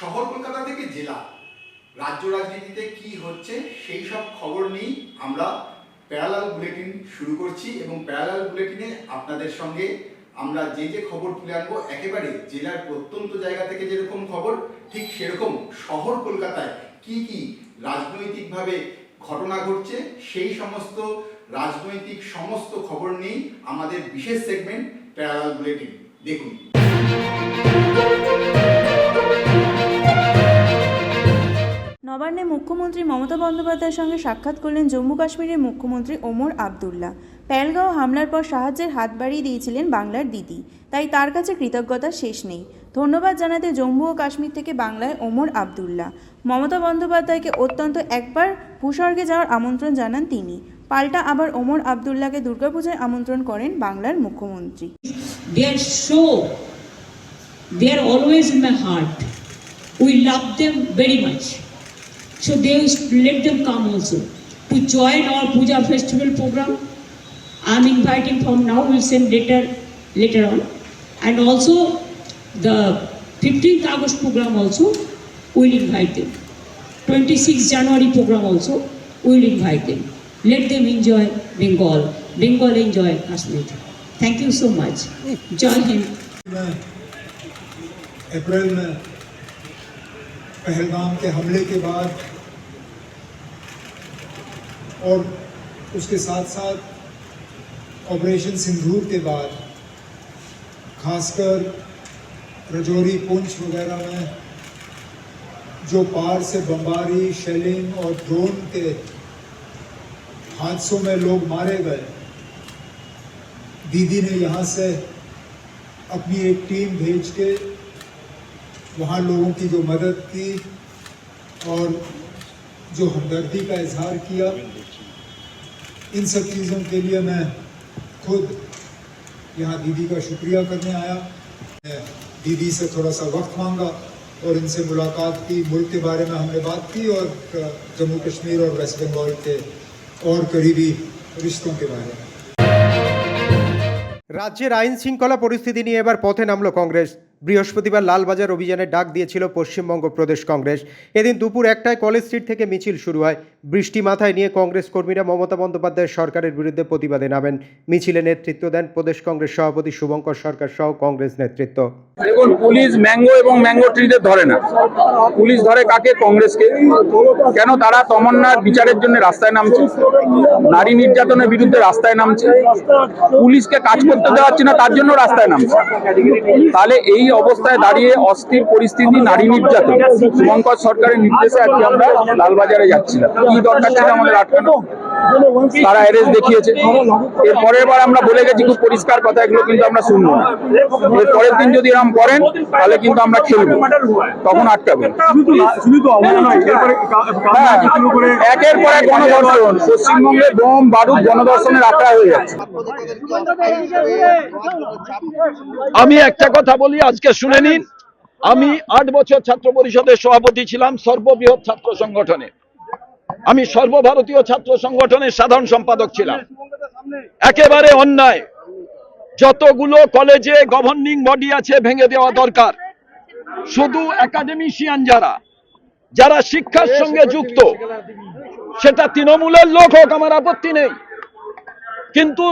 শহর কলকাতা থেকে জেলা রাজ্য রাজনীতিতে কি হচ্ছে সেই সব খবর নিয়ে আমরা প্যারালাল বুলেটিন শুরু করছি এবং প্যারালাল বুলেটিনে আপনাদের সঙ্গে আমরা যে যে খবর তুলে আনবো একেবারে জেলার প্রত্যন্ত জায়গা থেকে যেরকম খবর ঠিক সেরকম শহর কলকাতায় কি কি রাজনৈতিকভাবে ঘটনা ঘটছে সেই সমস্ত রাজনৈতিক সমস্ত খবর নিয়ে আমাদের বিশেষ সেগমেন্ট প্যারালাল বুলেটিন দেখুন। নবান্নে মুখ্যমন্ত্রী মমতা বন্দ্যোপাধ্যায়ের সঙ্গে সাক্ষাৎ করলেন জম্মু কাশ্মীরের মুখ্যমন্ত্রী ওমর আবদুল্লা। পেহেলগাঁও হামলার পর সাহায্যের হাত বাড়িয়ে দিয়েছিলেন বাংলার দিদি, তাই তার কাছে কৃতজ্ঞতার শেষ নেই। ধন্যবাদ জানাতে জম্মু ও কাশ্মীর থেকে বাংলায় ওমর আবদুল্লা। মমতা বন্দ্যোপাধ্যায়কে অত্যন্ত একবার ভূস্বর্গে যাওয়ার আমন্ত্রণ জানান তিনি, পাল্টা আবার ওমর আবদুল্লাকে দুর্গাপূজায় আমন্ত্রণ করেন বাংলার মুখ্যমন্ত্রী। They are always in my heart. We love them very much. So let them come also to join our Puja festival program. I'm inviting from now, we'll send later on. And also the 15th August program also, we'll invite them. 26th January program also, we'll invite them. Let them enjoy Bengal. Bengal enjoy Kashmir. Thank you so much. Jai Hind. अप्रैल में पहलगाम के हमले के बाद और उसके साथ साथ operation सिंदूर के बाद खासकर रजौरी पुंछ वगैरह में जो पार से बमबारी, शेलिंग और ड्रोन के हादसों में लोग मारे गए, दीदी ने यहाँ से अपनी एक टीम भेज के वहाँ लोगों की जो मदद की और जो हमदर्दी का इजहार किया, इन सब चीज़ों के लिए मैं खुद यहाँ दीदी का शुक्रिया करने आया। दीदी से थोड़ा सा वक्त मांगा और इनसे मुलाकात की, मुल्क के बारे में हमने बात की और जम्मू कश्मीर और वेस्ट बंगाल के और करीबी रिश्तों के बारे में। রাজ্যের আইন শৃঙ্খলা পরিস্থিতি নিয়ে এবার পথে নামল কংগ্রেস। বৃহস্পতিবার লালবাজার অভিযানের ডাক দিয়েছিল পশ্চিমবঙ্গ প্রদেশ কংগ্রেস। এদিন দুপুর 1টায় কলেজ স্ট্রিট থেকে মিছিল শুরু হয়। বৃষ্টি মাথায় নিয়ে কংগ্রেস কর্মীরা মমতা বন্দ্যোপাধ্যায়ের সরকারের বিরুদ্ধে প্রতিবাদে নামেন। মিছিলে নেতৃত্ব দেন প্রদেশ কংগ্রেস সভাপতি শুভঙ্কর সরকার সহ কংগ্রেস নেতৃত্ব। দেখুন, পুলিশ ম্যাঙ্গো এবং ম্যাঙ্গো ট্রিদের ধরে না, পুলিশ ধরে কাকে? কংগ্রেসকে। কেন? তারা তমন্নার বিচারের জন্য রাস্তায় নামছে, নারী নির্যাতনের বিরুদ্ধে রাস্তায় নামছে, পুলিশকে কাজ করতে দেওয়াচ্ছে না তার জন্য রাস্তায় নামছে। তাহলে এই অবস্থায় দাঁড়িয়ে অস্থির পরিস্থিতি, নারী নির্যাতন, শুভঙ্কর সরকারের নির্দেশে আজকে আমরা লালবাজারে যাচ্ছিলাম। কি দরকার ছিল আমাদের আটকানো? তারা অ্যারেস্ট দেখিয়েছে। এর পরের বার আমরা বলে গেছি খুব পরিষ্কার কথা, এগুলো কিন্তু আমরা শুনবো না। এর পরের দিন যদি এরকম করেন তাহলে কিন্তু আমরা খেলবো, তখন আটকাবেন। একের পর এক গণধর্ষণ, পশ্চিমবঙ্গে বোম বারুদ গণধর্ষণের আখড়া হয়ে যাচ্ছে। আমি একটা কথা বলি, আজকে শুনে নিন। আমি 8 বছর ছাত্র পরিষদের সভাপতি ছিলাম সর্ববৃহৎ ছাত্র সংগঠনে। আমি সর্বভারতীয় ছাত্র সংগঠনের সাধারণ সম্পাদক ছিলাম। একেবারে অন্যায়, যতগুলো কলেজে গভর্নিং বডি আছে ভেঙে দেওয়া দরকার। শুধু একাডেমিশিয়ান যারা শিক্ষার সঙ্গে যুক্ত, সেটা তৃণমূলের লোক হোক, আমার আপত্তি নেই, কিন্তু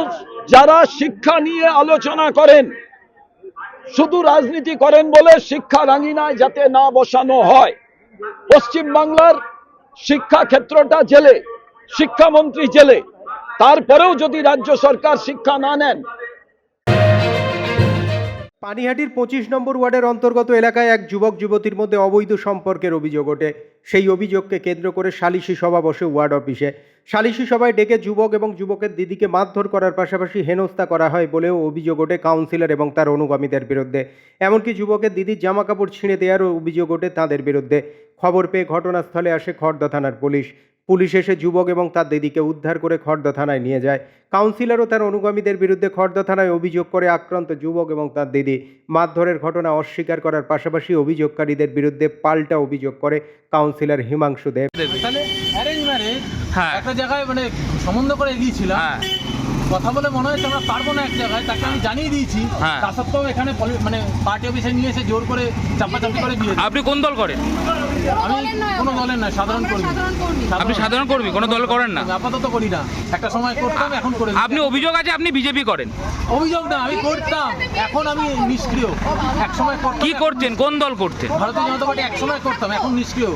যারা শিক্ষা নিয়ে আলোচনা করেন, শুধু রাজনীতি করেন বলে শিক্ষা রাঙিনায় যাতে না বসানো হয়। পশ্চিম বাংলার শিক্ষা ক্ষেত্রটা জেলে, শিক্ষামন্ত্রী জেলে, তারপরেও যদি রাজ্য সরকার শিক্ষা না নেন। পানিহাটির 25 নম্বর ওয়ার্ডের অন্তর্গত এলাকায় এক যুবক যুবতীর মধ্যে অবৈধ সম্পর্কের অভিযোগ ওঠে। সেই অভিযোগকে কেন্দ্র করে সালিশি সভা বসে ওয়ার্ড অফিসে। সালিশি সভায় ডেকে যুবক এবং যুবকের দিদিকে মারধর করার পাশাপাশি হেনস্থা করা হয় বলেও অভিযোগ ওঠে কাউন্সিলর এবং তার অনুগামীদের বিরুদ্ধে। এমনকি যুবকের দিদির জামা কাপড় ছিঁড়ে দেওয়ারও অভিযোগ ওঠে তাদের বিরুদ্ধে। খবর পেয়ে ঘটনাস্থলে আসে খড়দা থানার পুলিশ। পুলিশ এসে যুবক এবং তার দিদিকে উদ্ধার করে খড়দা থানায় নিয়ে যায়। কাউন্সিলর ও তার অনুগামীদের বিরুদ্ধে খড়দা থানায় অভিযোগ করে আক্রান্ত যুবক এবং তার দিদি। মারধরের ঘটনা অস্বীকার করার পাশাপাশি অভিযোগকারীদের বিরুদ্ধে পাল্টা অভিযোগ করে কাউন্সিলর হিমাংশু দেব। তাহলে অ্যারেঞ্জ ম্যারেজ একটা জায়গায় মানে সম্বন্ধ করে এগিয়েছিলাম, কথা বলে মনে হচ্ছে আমরা পারবো না এক জায়গায়, তাকে আমি জানিয়ে দিয়েছি। হ্যাঁ। তা সত্ত্বেও এখানে মানে পার্টি অফিসে নিয়ে এসে জোর করে চাপাচাপি করে দিয়ে আপনি কোন দল করেন? আমি কোনো দলের নয়, সাধারণ কর্মী। আপনি সাধারণ কর্মী, কোনো দল করেন না? আমি আপাতত করি না, একটা সময় করতাম, এখন করে দিই। আপনি অভিযোগ আছে আপনি বিজেপি করেন? অভিযোগ না, আমি করতাম, এখন আমি নিষ্ক্রিয়। এক সময় করতাম। কি করতেন, কোন দল করতেন? ভারতীয় জনতা পার্টি এক সময় করতাম, এখন নিষ্ক্রিয়।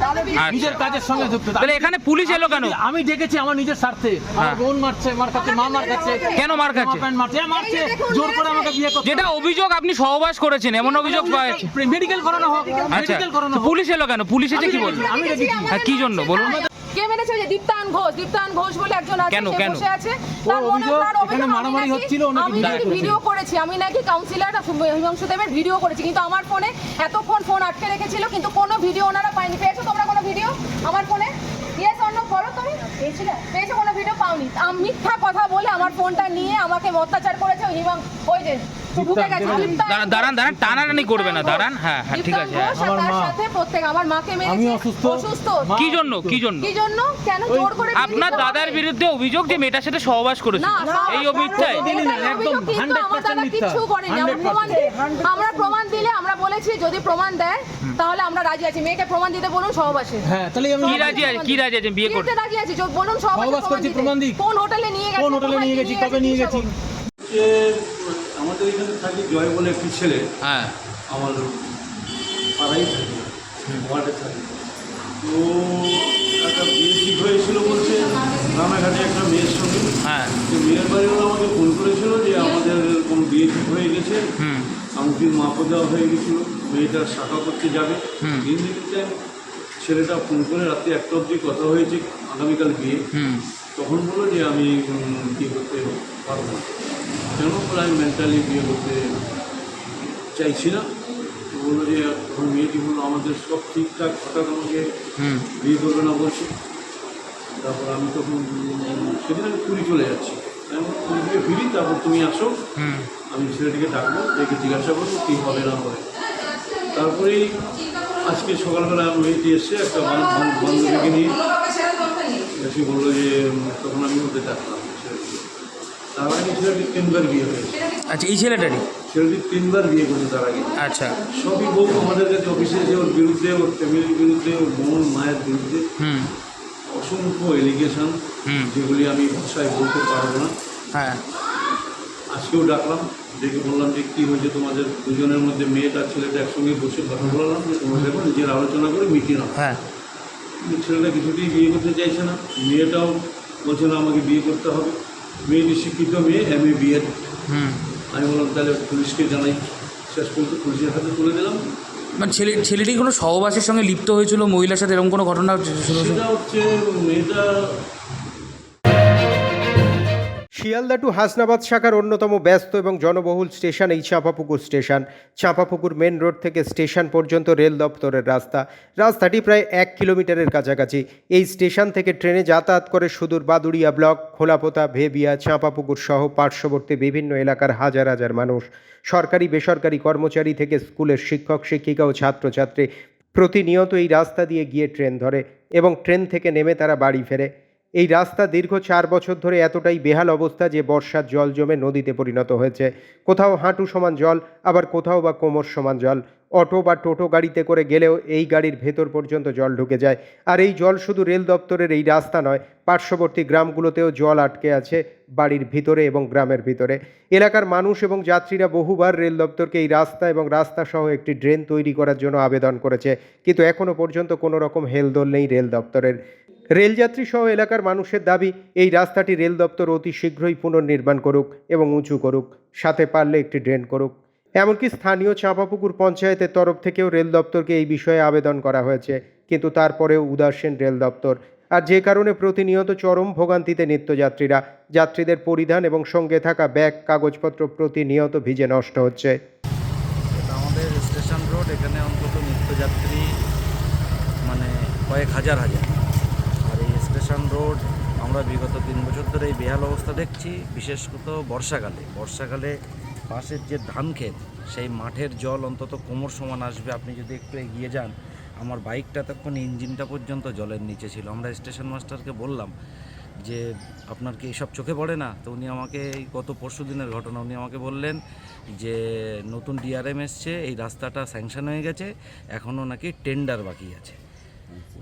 নিজের কাজের সঙ্গে যুক্ত। তাহলে এখানে পুলিশ এলো কেন? আমি ডেকেছি আমার নিজের স্বার্থে। আমার বোন মারছে, মার খাচ্ছে, মা মার খাচ্ছে। কেন মার খাচ্ছে? মারছে জোর করে আমাকে বিয়ে করতে। যেটা অভিযোগ আপনি সহবাস করেছেন, এমন অভিযোগ পাওয়া যাচ্ছে। মেডিকেল করানো হোক, আচ্ছা, মেডিকেল করানো হোক। পুলিশ এলো কেন? পুলিশ এসে কি বলল? আমি রেখেছি। হ্যাঁ, কি জন্য বলুন? কে মেরেছে? যে দীপ্তান ঘোষ বলে একজন আছে, কেন, সে কেন? বসে আছে। ওর তার মনে অভিযোগ তার এখানে অভিযোগ মারামারি হচ্ছিল, ওনাকে আমি নাকি ভিডিও করেছি, আমি নাকি কাউন্সিলর হিমাংশু দেবের ভিডিও করেছি, কিন্তু আমার ফোনে এতক্ষণ ফোন আটকে রেখেছিল, কিন্তু কোনো ভিডিও ওনারা পায়নি। পেয়েছো তোমরা কোনো ভিডিও আমার ফোনে? ইয়েস অর নো বলো তুমি। পেয়েছো কোনো ভিডিও? পাওনি। মিথ্যা কথা বলে আমার ফোনটা নিয়ে আমাকে অত্যাচার করেছে ওই যে ঢুকে গেছে দীপ্তান। দাঁড়ান টানাটানি করবে না, দাঁড়ান। হ্যাঁ হ্যাঁ, ঠিক আছে। হ্যাঁ। আমার তার সাথে প্রত্যেক আমার মাকে মেরেছে। আমি অসুস্থ। কি জন্য? কি জন্য? কেন জোর করে? আপনার দাদার বিরুদ্ধে অভিযোগ যে মেয়েটার সাথে সহবাস করেছে, এই অভিযোগটাই? একদম 100% মিথ্যা। কিছু করেনি। আমরা প্রমাণ দিলে আমরা বলেছি যদি প্রমাণ দেয় তাহলে আমরা রাজি আছি। মেয়েকে প্রমাণ দিতে বলুন সহবাসে। হ্যাঁ, তাহলে আমি কি রাজি আছেন বিয়ে করতে? রাজি আছি, বলুন সহবাস করছি, প্রমাণ দিই। কোন হোটেলে নিয়ে গেছি? কোন হোটেলে নিয়ে গেছি, কবে নিয়ে গেছি? আমাদের এখানে থাকে জয় বলে একটি ছেলে, হ্যাঁ, আমার পাড়াই থাকে, ওয়ার্ডে থাকে। তো একটা বিয়ে ঠিক হয়েছিল বলছে রানাঘাটে একটা মেয়ের সঙ্গে। হ্যাঁ, তো মেয়ের বাড়িওয়ালা আমাকে ফোন করেছিল যে আমাদের এরকম বিয়ে ঠিক হয়ে গেছে, আংটির মাপও দেওয়া হয়ে গেছিলো, মেয়েটা শাখা করতে যাবে। দিন দিতে ছেলেটা ফোন করে রাত্রি 1টা অবধি কথা হয়েছে, আগামীকাল বিয়ে। তখন বললো যে আমি বিয়ে করতে পারবো না। কেন? আমি মেন্টালি বিয়ে করতে চাইছি না। তো বললো যে তখন মেয়েটি বললো আমাদের সব ঠিকঠাক, হঠাৎ আমাকে বিয়ে করবে না বলছি। তারপর আমি তখন সেদিন আমি পুরী চলে যাচ্ছি, আমি পুরী থেকে ফিরি, তারপর তুমি আসো, আমি ছেলেটিকে ডাকবো, দেখে জিজ্ঞাসা করবো কী হবে না হবে। তারপরেই আজকে সকালবেলা মেয়েটি এসছে একটা বান্ধবীকে নিয়ে এসে বললো যে তখন আমি ওদের ডাকলাম ছেলেটিকে। তার আগে ছেলেটি 3বার বিয়ে হয়েছে। আচ্ছা, এই ছেলেটারই? ছেলেটি 3বার বিয়ে করেছে তার আগে। আচ্ছা, সবই বউ আমাদের কাছে অফিসে এসে ওর বিরুদ্ধে, ওর ফ্যামিলির বিরুদ্ধে, ওর বোন মায়ের বিরুদ্ধে অসংখ্য এলিগেশন, যেগুলি আমি ভাষায় বলতে পারবো না। হ্যাঁ, আজকেও ডাকলাম, ডেকে বললাম যে কী হয়েছে তোমাদের দুজনের মধ্যে, মেয়েটা ছেলেটা একসঙ্গে বসে কথা বললাম যে তোমরা দেখো নিজের আলোচনা করে মিটিয়ে নাও। হ্যাঁ, ছেলেটা কিছুতেই বিয়ে করতে চাইছে না, মেয়েটাও বলছে না আমাকে বিয়ে করতে হবে। মেয়েটি শিক্ষিত মেয়ে, MA BEd। আমি বললাম তাহলে পুলিশকে জানাই, শেষ পর্যন্ত পুলিশের হাতে তুলে দিলাম। মানে ছেলেটি কোনো সহবাসের সঙ্গে লিপ্ত হয়েছিল মহিলার সাথে, এরকম কোনো ঘটনা? সেটা হচ্ছে মেয়েটা শিয়ালদা টু হাসনাবাদ শাখার অন্যতম ব্যস্ত এবং জনবহুল স্টেশন এই Champapukur station. Champapukur main road থেকে স্টেশন পর্যন্ত রেল দপ্তরের রাস্তাটি প্রায় 1 কিলোমিটারের কাছাকাছি। এই স্টেশন থেকে ট্রেনে যাতায়াত করে সুদূর বাদুড়িয়া ব্লক, খোলাপোতা, ভেবিয়া, চাঁপাপুকুর সহ পার্শ্ববর্তী বিভিন্ন এলাকার হাজার হাজার মানুষ, সরকারি বেসরকারি কর্মচারী থেকে স্কুলের শিক্ষক শিক্ষিকা ও ছাত্রছাত্রী প্রতিনিয়ত এই রাস্তা দিয়ে গিয়ে ট্রেন ধরে এবং ট্রেন থেকে নেমে তারা বাড়ি ফেরে। এই রাস্তা দীর্ঘ 4 বছর ধরে এতটাই বেহাল অবস্থা যে বর্ষার জল জমে নদীতে পরিণত হয়েছে। কোথাও হাঁটু সমান জল, আবার কোথাও বা কোমর সমান জল। অটো বা টোটো গাড়িতে করে গেলেও এই গাড়ির ভেতর পর্যন্ত জল ঢুকে যায়। আর এই জল শুধু রেল দপ্তরের এই রাস্তা নয়, পার্শ্ববর্তী গ্রামগুলোতেও জল আটকে আছে বাড়ির ভিতরে এবং গ্রামের ভিতরে। এলাকার মানুষ এবং যাত্রীরা বহুবার রেল দপ্তরকে এই রাস্তা এবং রাস্তাসহ একটি ড্রেন তৈরি করার জন্য আবেদন করেছে, কিন্তু এখনও পর্যন্ত কোনো রকম হেলদোল নেই রেল দপ্তরের। রেলযাত্রী সহ এলাকার মানুষের দাবি এই রাস্তাটি রেল দপ্তর অতি শীঘ্রই পুনর্নির্মাণ করুক এবং উঁচু করুক, সাথে পারলে একটি ড্রেন করুক। এমনকি স্থানীয় চাঁপাপুকুর পঞ্চায়েতের তরফ থেকেও রেল দপ্তরকে এই বিষয়ে আবেদন করা হয়েছে, কিন্তু তারপরেও উদাসীন রেল দপ্তর। আর যে কারণে প্রতিনিয়ত চরম ভোগান্তিতে নিত্যযাত্রীরা। যাত্রীদের পরিধান এবং সঙ্গে থাকা ব্যাগ কাগজপত্র প্রতিনিয়ত ভিজে নষ্ট হচ্ছে। আমাদের স্টেশন রোড, এখানে অন্তত নিত্যযাত্রী মানে কয়েক হাজার। আর এই স্টেশন রোড আমরা বিগত 3 বছর ধরে এই বেহাল অবস্থা দেখছি, বিশেষত বর্ষাকালে পাশের যে ধান ক্ষেত, সেই মাঠের জল অন্তত কোমর সমান আসবে। আপনি যদি একটু এগিয়ে যান, আমার বাইকটা তখন ইঞ্জিনটা পর্যন্ত জলের নিচে ছিল। আমরা স্টেশন মাস্টারকে বললাম যে আপনার কি এইসব চোখে পড়ে না? তো উনি আমাকে এই গত পরশু দিনের ঘটনা, উনি আমাকে বললেন যে নতুন ডিআরএম এসছে, এই রাস্তাটা স্যাংশন হয়ে গেছে, এখনও নাকি টেন্ডার বাকি আছে।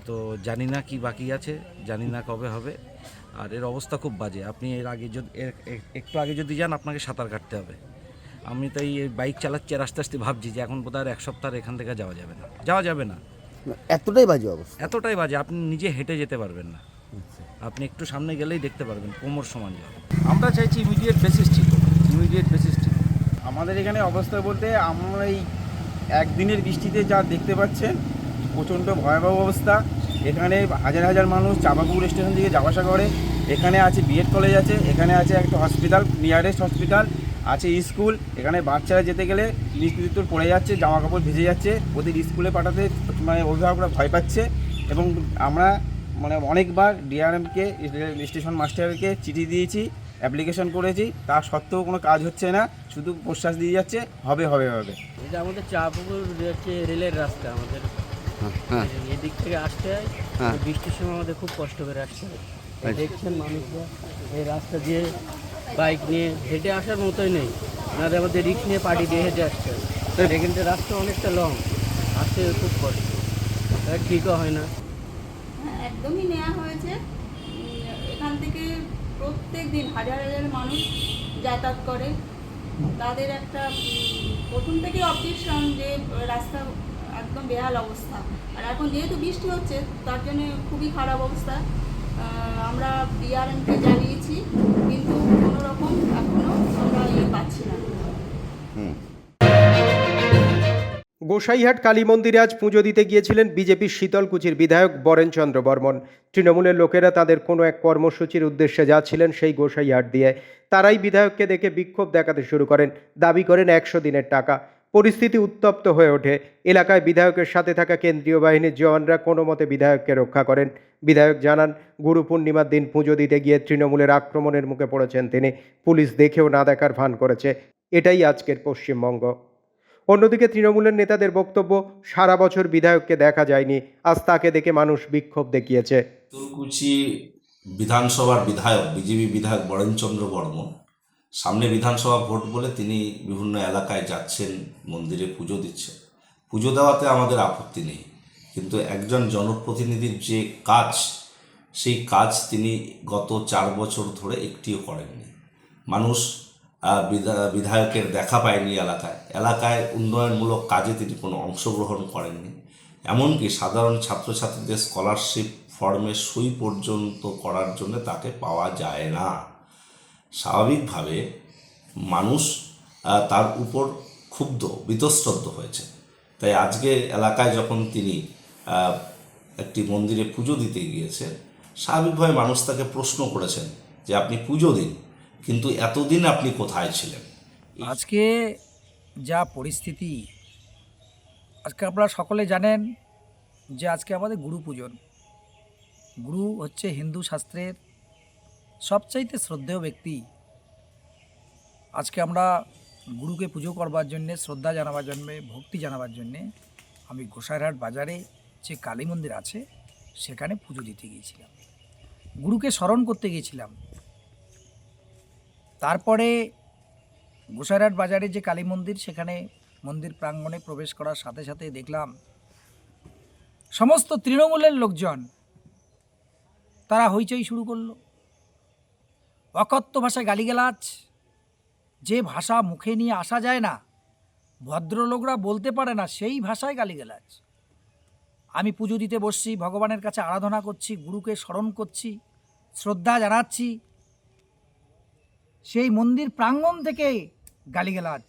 তো জানি না কি বাকি আছে, জানি না কবে হবে। আর এর অবস্থা খুব বাজে। আপনি এর আগে যদি একটু আগে যদি যান, আপনাকে সাঁতার কাটতে হবে। আমি তাই এই বাইক চালাচ্ছি আর আস্তে আস্তে ভাবছি যে এখন বোধহয় আর এক সপ্তাহ এখান থেকে যাওয়া যাবে না। এতটাই বাজে অবস্থা? এতটাই বাজে, আপনি নিজে হেঁটে যেতে পারবেন না। আপনি একটু সামনে গেলেই দেখতে পারবেন কোমর সমান জল। আমরা চাইছি ইমিডিয়েট বেসিস ঠিক হোক। আমাদের এখানে অবস্থা বলতে আমরা এই একদিনের বৃষ্টিতে যা দেখতে পাচ্ছেন, প্রচণ্ড ভয়াবহ অবস্থা। এখানে হাজার হাজার মানুষ চাঁপাপুকুর স্টেশন থেকে যাওয়া আসা করে। এখানে আছে বিএড কলেজ আছে, এখানে আছে একটা হসপিটাল, নিয়ারেস্ট হসপিটাল আছে, স্কুল। এখানে বাচ্চারা যেতে গেলে নিত্যুর পড়ে যাচ্ছে, জামা কাপড় ভিজে যাচ্ছে, ওদের স্কুলে পাঠাতে মানে অভিভাবকরা ভয় পাচ্ছে। এবং আমরা মানে অনেকবার ডিআরএমকে, স্টেশন মাস্টারকে চিঠি দিয়েছি, অ্যাপ্লিকেশন করেছি, তা সত্ত্বেও কোনো কাজ হচ্ছে না, শুধু প্রশ্বাস দিয়ে যাচ্ছে হবে। এটা আমাদের চাঁপাপুকুর হচ্ছে রেলের রাস্তা। আমাদের এদিক থেকে আসতে হয়, বৃষ্টির সময় আমাদের খুব কষ্ট করে আসতে হয়। দেখছেন মানুষরা এই রাস্তা দিয়ে বাইক নিয়ে হেঁটে আসার মতোই নেই, নাহলে আমাদের রিক্স নিয়ে পার্টি দিয়ে হেঁটে আসতে হয়। এখান থেকে রাস্তা অনেকটা লং, আসতে খুব কষ্ট, ঠিকও হয় না। একদমই নেওয়া হয়েছে। এখান থেকে প্রত্যেক দিন হাজার হাজার মানুষ যাতায়াত করে। তাদের একটা প্রথম থেকে অবজেকশন যে রাস্তা একদম বেহাল অবস্থা, আর এখন যেহেতু বৃষ্টি হচ্ছে তার জন্য খুবই খারাপ অবস্থা। আমরা ডিআরএমকে জানিয়েছি, কিন্তু কোনো রকম এখনও আমরা পাচ্ছি না। গোসাইহাট কালী মন্দিরে আজ পুজো দিতে গিয়েছিলেন বিজেপির শীতলকুচির বিধায়ক বরেনচন্দ্র বর্মন। তৃণমূলের লোকেরা তাদের কোনো এক কর্মসূচির উদ্দেশ্যে যাচ্ছিলেন সেই গোসাইহাট দিয়ে। তারাই বিধায়ককে দেখে বিক্ষোভ দেখাতে শুরু করেন, দাবি করেন 100 দিনের টাকা। পরিস্থিতি উত্তপ্ত হয়ে ওঠে। এলাকায় বিধায়কের সাথে থাকা কেন্দ্রীয় বাহিনীর জওয়ানরা কোনো মতে বিধায়ককে রক্ষা করেন। বিধায়ক জানান, গুরু পূর্ণিমার দিন পুজো দিতে গিয়ে তৃণমূলের আক্রমণের মুখে পড়েছেন তিনি। পুলিশ দেখেও না দেখার ভান করেছে। এটাই আজকের পশ্চিমবঙ্গ। অন্যদিকে তৃণমূলের নেতাদের বক্তব্য, সারা বছর বিধায়ককে দেখা যায়নি, আজ তাকে দেখে মানুষ বিক্ষোভ দেখিয়েছে। শীতলকুচি বিধানসভার বিধায়ক, বিজেপি বিধায়ক বরেনচন্দ্র বর্মন, সামনে বিধানসভা ভোট বলে তিনি বিভিন্ন এলাকায় যাচ্ছেন, মন্দিরে পুজো দিচ্ছেন। পুজো দেওয়াতে আমাদের আপত্তি নেই, কিন্তু একজন জনপ্রতিনিধির যে কাজ, সেই কাজ তিনি গত 4 বছর ধরে একটিও করেননি। মানুষ বিধায়কের দেখা পায়নি এলাকায় উন্নয়নমূলক কাজে তিনি কোনো অংশগ্রহণ করেননি। এমনকি সাধারণ ছাত্রছাত্রীদের স্কলারশিপ ফর্মে সই পর্যন্ত করার জন্য তাকে পাওয়া যায় না। স্বাভাবিকভাবে মানুষ তার উপর ক্ষুব্ধ, বীতশ্রদ্ধ হয়েছে। তাই আজকে এলাকায় যখন তিনি একটি মন্দিরে পুজো দিতে গিয়েছেন, স্বাভাবিকভাবে মানুষ তাকে প্রশ্ন করেছেন যে আপনি পুজো দিন, কিন্তু এতদিন আপনি কোথায় ছিলেন? আজকে যা পরিস্থিতি, আজকে আপনারা সকলে জানেন যে আজকে আমাদের গুরু পূজন। গুরু হচ্ছে হিন্দু শাস্ত্রের সবচাইতে শ্রদ্ধেয় ব্যক্তি। আজকে আমরা গুরুকে পুজো করবার জন্যে, শ্রদ্ধা জানাবার জন্যে, ভক্তি জানাবার জন্যে আমি গোসাইরহাট বাজারে যে কালী মন্দির আছে সেখানে পুজো দিতে গিয়েছিলাম, গুরুকে স্মরণ করতে গিয়েছিলাম। তারপরে গোসাইরহাট বাজারে যে কালী মন্দির, সেখানে মন্দির প্রাঙ্গণে প্রবেশ করার সাথে সাথে দেখলাম সমস্ত তৃণমূলের লোকজন তারা হইচই শুরু করলো। অকথ্য ভাষায় গালিগালাজ, যে ভাষা মুখে নিয়ে আসা যায় না, ভদ্রলোকরা বলতে পারে না, সেই ভাষায় গালিগালাজ। আমি পুজো দিতে বসছি, ভগবানের কাছে আরাধনা করছি, গুরুকে স্মরণ করছি, শ্রদ্ধা জানাচ্ছি, সেই মন্দির প্রাঙ্গণ থেকে গালিগালাজ।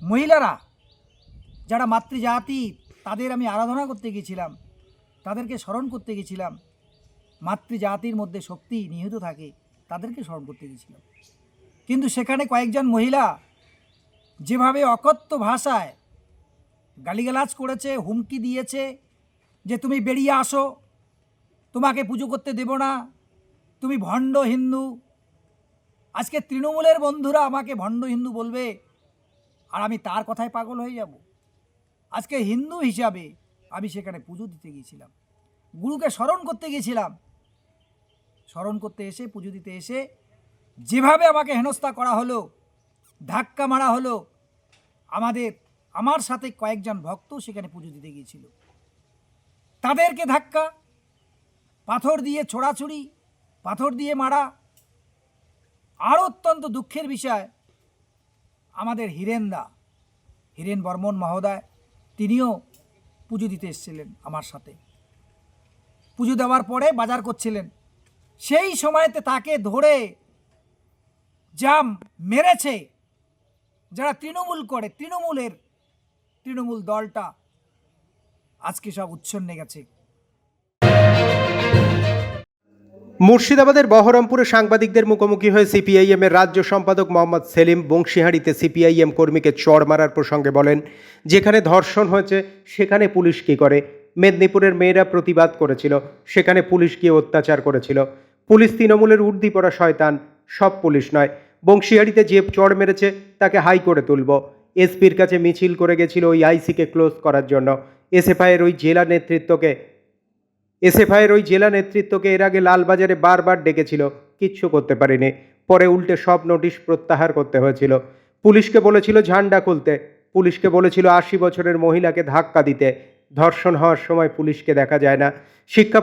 মহিলারা যারা মাতৃজাতি, তাদের আমি আরাধনা করতে গেছিলাম, তাদেরকে স্মরণ করতে গেছিলাম। মাতৃজাতির মধ্যে শক্তি নিহিত থাকে, তাদেরকে স্মরণ করতে গেছিলাম। কিন্তু সেখানে কয়েকজন মহিলা যেভাবে অকথ্য ভাষায় গালিগালাজ করেছে, হুমকি দিয়েছে যে তুমি বেরিয়ে আসো, তোমাকে পুজো করতে দেব না, তুমি ভণ্ড হিন্দু। আজকে তৃণমূলের বন্ধুরা আমাকে ভণ্ড হিন্দু বলবে, আর আমি তার কথায় পাগল হয়ে যাব? আজকে হিন্দু হিসাবে আমি সেখানে পুজো দিতে গিয়েছিলাম, গুরুকে স্মরণ করতে গিয়েছিলাম। স্মরণ করতে এসে, পুজো দিতে এসে যেভাবে আমাকে হেনস্থা করা হলো, ধাক্কা মারা হলো, আমার সাথে কয়েকজন ভক্ত সেখানে পুজো দিতে গিয়েছিল, তাদেরকে ধাক্কা, পাথর দিয়ে ছোড়াছুড়ি, পাথর দিয়ে মারা। আরও অত্যন্ত দুঃখের বিষয়, আমাদের হীরেন বর্মন মহোদয়, তিনিও পুজো দিতে এসেছিলেন আমার সাথে। পুজো দেওয়ার পরে বাজার করছিলেন, সেই সময়তে তাকে ধরে যা মেরেছে যারা তৃণমূল করে, তৃণমূল দলটা আজকে সব উচ্ছন্নে গেছে। মুর্শিদাবাদের বহরমপুরে সাংবাদিকদের মুখোমুখি হয়ে সিপিআইএম এর রাজ্য সম্পাদক মোহাম্মদ সেলিম বংশীহারিতে সিপিআইএম কর্মীকে চড় মারার প্রসঙ্গে বলেন, যেখানে ধর্ষণ হয়েছে সেখানে পুলিশ কী করে? মেদিনীপুরের মেয়েরা প্রতিবাদ করেছিল, সেখানে পুলিশ গিয়ে অত্যাচার করেছিল। পুলিশ তৃণমূলের উর্দি পড়া শয়তান, সব পুলিশ নয়। বংশীহারিতে যে চড় মেরেছে তাকে হাই করে তুলব। এসপির কাছে মিছিল করে গেছিল ওই আইসিকে ক্লোজ করার জন্য। এসএফআইয়ের ওই জেলা নেতৃত্বকে এর আগে লালবাজারে বারবার ডেকেছিল, কিচ্ছু করতে পারেনি। পরে উল্টে সব নোটিশ প্রত্যাহার করতে হয়েছিল। পুলিশকে বলেছিল ঝান্ডা খুলতে, পুলিশকে বলেছিল 80 বছরের মহিলাকে ধাক্কা দিতে। ধর্ষণ হওয়ার সময় পুলিশকে দেখা যায় না। শিক্ষা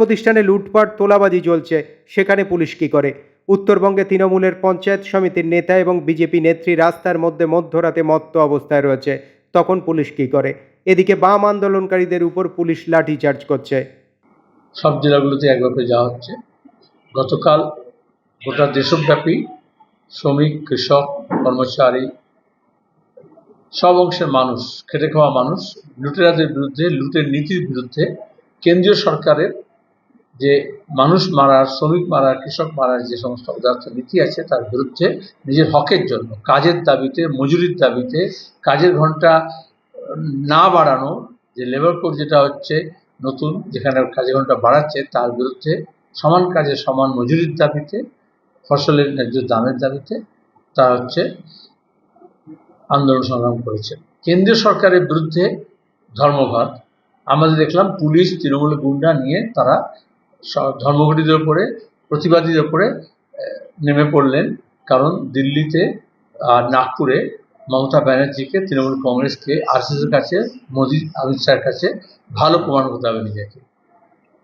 প্রতিষ্ঠানে লুটপাট তোলাবাজি চলছে, সেখানে পুলিশ কী করে? উত্তরবঙ্গে তৃণমূলের পঞ্চায়েত সমিতির নেতা এবং বিজেপি নেত্রী রাস্তার মধ্যে মধ্যরাতে মত্ত অবস্থায় রয়েছে, তখন পুলিশ কী করে? এদিকে বাম আন্দোলনকারীদের উপর পুলিশ লাঠিচার্জ করছে। সব জেলাগুলোতে একভাবে যাওয়া হচ্ছে। গতকাল গোটা দেশব্যাপী শ্রমিক, কৃষক, কর্মচারী, সব অংশের মানুষ, খেটে খাওয়া মানুষ লুটেরাদের বিরুদ্ধে, লুটের নীতির বিরুদ্ধে, কেন্দ্রীয় সরকারের যে মানুষ মারার, শ্রমিক মারার, কৃষক মারার যে সমস্ত অপদার্থ নীতি আছে তার বিরুদ্ধে নিজের হকের জন্য, কাজের দাবিতে, মজুরির দাবিতে, কাজের ঘন্টা না বাড়ানো, যে লেবার কোড যেটা হচ্ছে নতুন, যেখানে কাজের ঘন্টা বাড়াচ্ছে তার বিরুদ্ধে, সমান কাজে সমান মজুরির দাবিতে, ফসলের ন্যায্য দামের দাবিতে তারা আন্দোলন সংগ্রাম করেছে। কেন্দ্রীয় সরকারের বিরুদ্ধে ধর্মঘট। আমাদের দেখলাম পুলিশ তৃণমূলের গুন্ডা নিয়ে তারা ধর্মঘটীদের উপরে, প্রতিবাদীদের উপরে নেমে পড়লেন। কারণ দিল্লিতে আর নাগপুরে মমতা ব্যানার্জিকে, তৃণমূল কংগ্রেসকে আরএসএসের কাছে, মোদী অমিত শাহের কাছে ভালো প্রমাণ করতে হবে নিজেকে।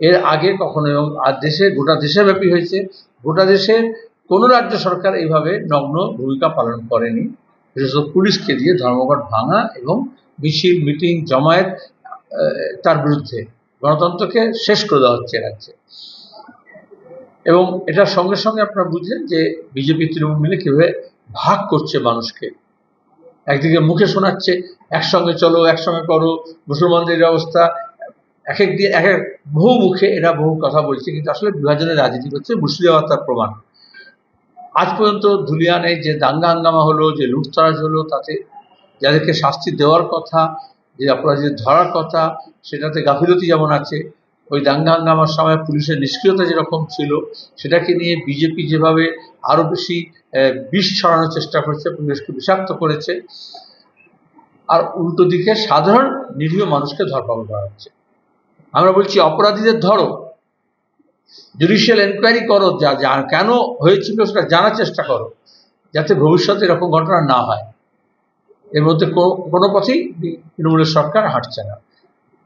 এর আগে কখনো, এবং আর গোটা দেশব্যাপী হয়েছে, গোটা দেশের কোনো রাজ্য সরকার এইভাবে নগ্ন ভূমিকা পালন করেনি, বিশেষত পুলিশকে দিয়ে ধর্মঘট ভাঙা এবং মিছিল, মিটিং, জমায়েত তার বিরুদ্ধে। গণতন্ত্রকে শেষ করে দেওয়া হচ্ছে রাজ্যে। এবং এটার সঙ্গে সঙ্গে আপনারা বুঝলেন যে বিজেপি তৃণমূল মিলে কীভাবে ভাগ করছে মানুষকে। একদিকে মুখে শোনাচ্ছে একসঙ্গে চলো, একসঙ্গে করো, মুসলমানদের অবস্থা, এক বহু মুখে এরা বহু কথা বলছে, কিন্তু আসলে বিভাজনের রাজনীতি করছে। মুর্শিদাবাদ তার প্রমাণ। আজ পর্যন্ত ধুলিয়ানে যে দাঙ্গা হাঙ্গামা হলো, যে লুটতরাজ হলো, তাতে যাদেরকে শাস্তি দেওয়ার কথা, যে অপরাধীদের ধরার কথা, সেটাতে গাফিলতি যেমন আছে। ওই দাঙ্গা হাঙ্গামার সময় পুলিশের নিষ্ক্রিয়তা যেরকম ছিল, সেটাকে নিয়ে বিজেপি যেভাবে আরও বেশি বিষ ছড়ানোর চেষ্টা করেছে, পুলিশকে বিষাক্ত করেছে, আর উল্টো দিকে সাধারণ নিরীহ মানুষকে ধরপাকড় করা হচ্ছে। আমরা বলছি অপরাধীদের ধরো, জুডিশিয়াল এনকোয়ারি করো, যা কেন হয়েছিল সেটা জানার চেষ্টা করো, যাতে ভবিষ্যতে এরকম ঘটনা না হয়। এর মধ্যে কোনো পথেই তৃণমূলের সরকার হাঁটছে না।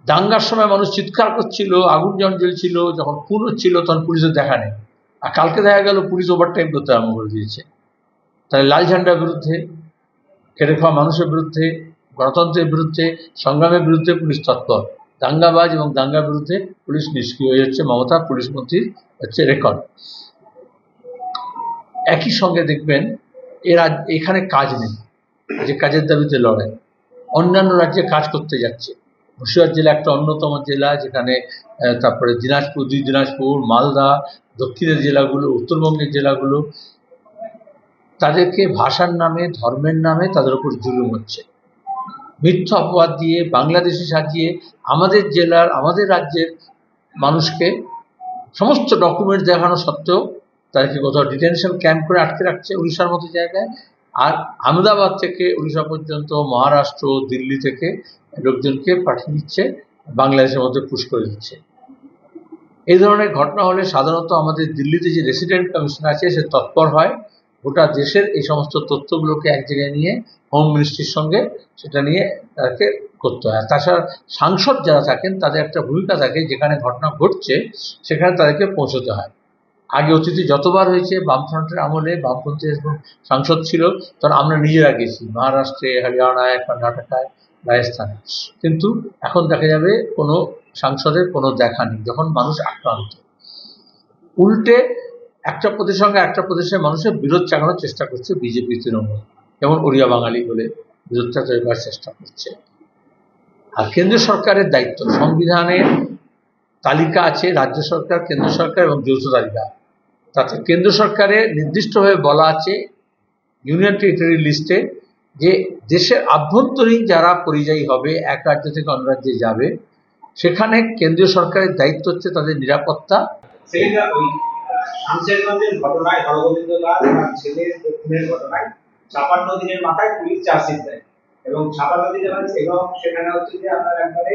দাঙ্গার সময় মানুষ চিৎকার করছিল, আগুন যখন জ্বলছিল, যখন খুন হচ্ছিল, তখন পুলিশের দেখা নেই। আর কালকে দেখা গেল পুলিশ ওভারটাইম করতে আরম্ভ করে দিয়েছে। তাহলে লাল ঝান্ডার বিরুদ্ধে, খেটে খাওয়া মানুষের বিরুদ্ধে, গণতন্ত্রের বিরুদ্ধে, সংগ্রামের বিরুদ্ধে পুলিশ তৎপর। দাঙ্গাবাজ এবং দাঙ্গার বিরুদ্ধে পুলিশ নিষ্ক্রিয় হয়ে যাচ্ছে। মমতা পুলিশ মন্ত্রীর রেকর্ড। একই সঙ্গে দেখবেন এখানে কাজ নেই, যে কাজের দাবিতে লড়াই অন্যান্য রাজ্যে কাজ করতে যাচ্ছে। মুর্শিদাবাদ জেলা একটা অন্যতম জেলা, যেখানে তারপরে দিনাজপুর, মালদা, দক্ষিণের জেলাগুলো, উত্তরবঙ্গের জেলাগুলো, তাদেরকে ভাষার নামে, ধর্মের নামে তাদের উপর জুলুম হচ্ছে। মিথ্যা অপবাদ দিয়ে, বাংলাদেশি সাজিয়ে আমাদের জেলার, আমাদের রাজ্যের মানুষকে সমস্ত ডকুমেন্ট দেখানো সত্ত্বেও তাদেরকে কোথাও ডিটেনশন ক্যাম্প করে আটকে রাখছে উড়িষ্যার মতো জায়গায়। আর আহমেদাবাদ থেকে উড়িষ্যা পর্যন্ত, মহারাষ্ট্র, দিল্লি থেকে লোকজনকে পাঠিয়ে দিচ্ছে, বাংলাদেশের মধ্যে পুশ করে দিচ্ছে। এই ধরনের ঘটনা হলে সাধারণত আমাদের দিল্লিতে যে রেসিডেন্ট কমিশন আছে সে তৎপর হয় গোটা দেশের এই সমস্ত তথ্যগুলোকে এক জায়গায় নিয়ে হোম মিনিস্ট্রির সঙ্গে সেটা নিয়ে তাকে করতে হয়। তাছাড়া সাংসদ যারা থাকেন তাদের একটা ভূমিকা থাকে, যেখানে ঘটনা ঘটছে সেখানে তাদেরকে পৌঁছতে হয়। আগে অতীতে যতবার হয়েছে বামফ্রন্টের আমলে, বামপন্থী সাংসদ ছিল, তখন আমরা নিজেরা গেছি মহারাষ্ট্রে, হরিয়ানায়, কর্ণাটকায়, রাজস্থানে। কিন্তু এখন দেখা যাবে কোনো সাংসদের কোনো দেখা নেই যখন মানুষ আক্রান্ত। উল্টে একটা প্রদেশের সঙ্গে একটা প্রদেশের মানুষের বিরোধ চাগানোর চেষ্টা করছে বিজেপি, তৃণমূল, যেমন ওড়িয়া বাঙালি বলে বিরোধটা তৈরি করার চেষ্টা করছে। আর কেন্দ্র সরকারের দায়িত্ব, সংবিধানের তালিকা আছে রাজ্য সরকার, কেন্দ্র সরকার এবং যৌথ তালিকা। তাতে কেন্দ্র সরকারের নির্দিষ্টভাবে বলা আছে ইউনিয়ন টেরিটরি লিস্টে যে দেশের আভ্যন্তরীণ যারা পরিযায়ী হবে, এক রাজ্য থেকে অন্য রাজ্যে যাবে, সেখানে কেন্দ্রীয় সরকারের দায়িত্ব হচ্ছে তাদের নিরাপত্তা। শামশেরগঞ্জের ঘটনায় হরগোবিন্দ দাস আর ছেলের খুনের ঘটনায় ৫৬ দিনের মাথায় পুলিশ চার্জশিট দেয় এবং ৫৬ দিনের মাঝে এবং সেখানে হচ্ছে যে আপনার একবারে